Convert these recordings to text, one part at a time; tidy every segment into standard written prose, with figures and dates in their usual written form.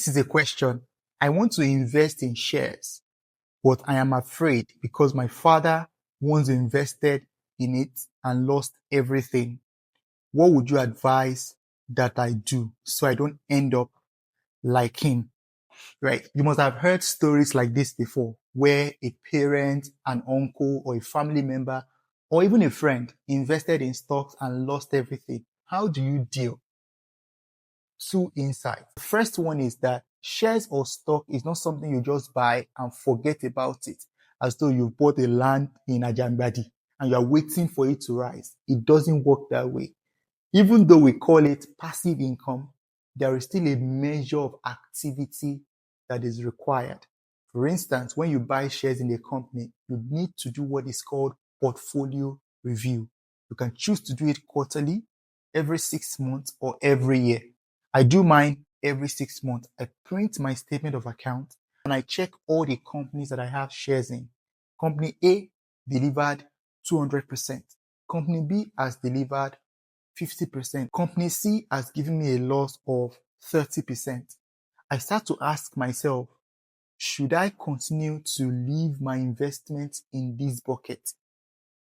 This is a question. I want to invest in shares, but I am afraid because my father once invested in it and lost everything. What would you advise that I do so I don't end up like him? Right? You must have heard stories like this before, where a parent, an uncle, or a family member, or even a friend invested in stocks and lost everything. How do you deal? Two insights. The first one is that shares or stock is not something you just buy and forget about it, as though you bought a land in Ajambadi and you are waiting for it to rise. It doesn't work that way. Even though we call it passive income, there is still a measure of activity that is required. For instance, when you buy shares in a company, you need to do what is called portfolio review. You can choose to do it quarterly, every 6 months, or every year. I do mine every 6 months. I print my statement of account and I check all the companies that I have shares in. Company A delivered 200%. Company B has delivered 50%. Company C has given me a loss of 30%. I start to ask myself, should I continue to leave my investment in this bucket?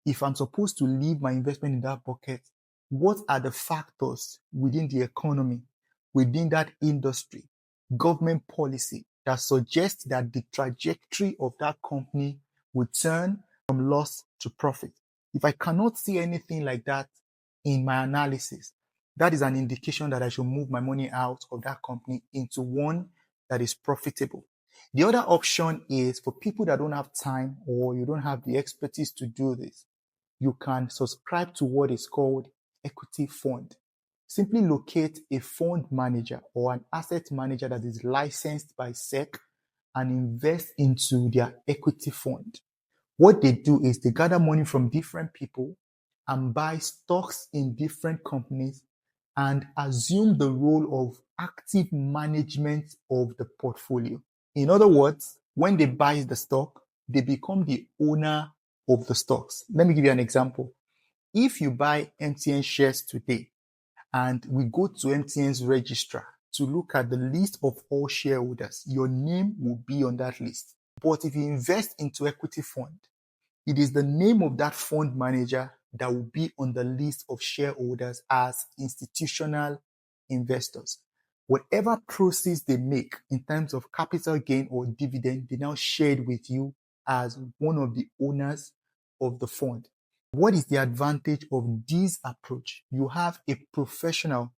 If I'm supposed to leave my investment in that bucket, what are the factors within the economy, within that industry, government policy that suggests that the trajectory of that company will turn from loss to profit? If I cannot see anything like that in my analysis, that is an indication that I should move my money out of that company into one that is profitable. The other option is for people that don't have time or you don't have the expertise to do this. You can subscribe to what is called equity fund. Simply locate a fund manager or an asset manager that is licensed by SEC and invest into their equity fund. What they do is they gather money from different people and buy stocks in different companies and assume the role of active management of the portfolio. In other words, when they buy the stock, they become the owner of the stocks. Let me give you an example. If you buy MTN shares today and we go to MTN's registrar to look at the list of all shareholders, your name will be on that list. But if you invest into equity fund, it is the name of that fund manager that will be on the list of shareholders as institutional investors. Whatever proceeds they make in terms of capital gain or dividend, they now share it with you as one of the owners of the fund. What is the advantage of this approach? You have a professional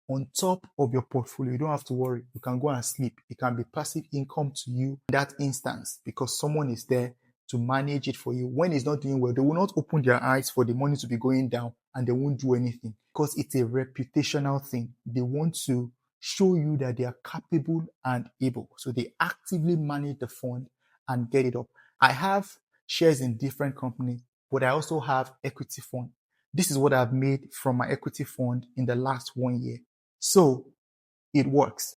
on top of your portfolio. You don't have to worry. You can go and sleep. It can be passive income to you in that instance because someone is there to manage it for you. When it's not doing well, they will not open their eyes for the money to be going down and they won't do anything because it's a reputational thing. They want to show you that they are capable and able. So they actively manage the fund and get it up. I have shares in different companies, but I also have equity fund. This is what I've made from my equity fund in the last 1 year. So it works.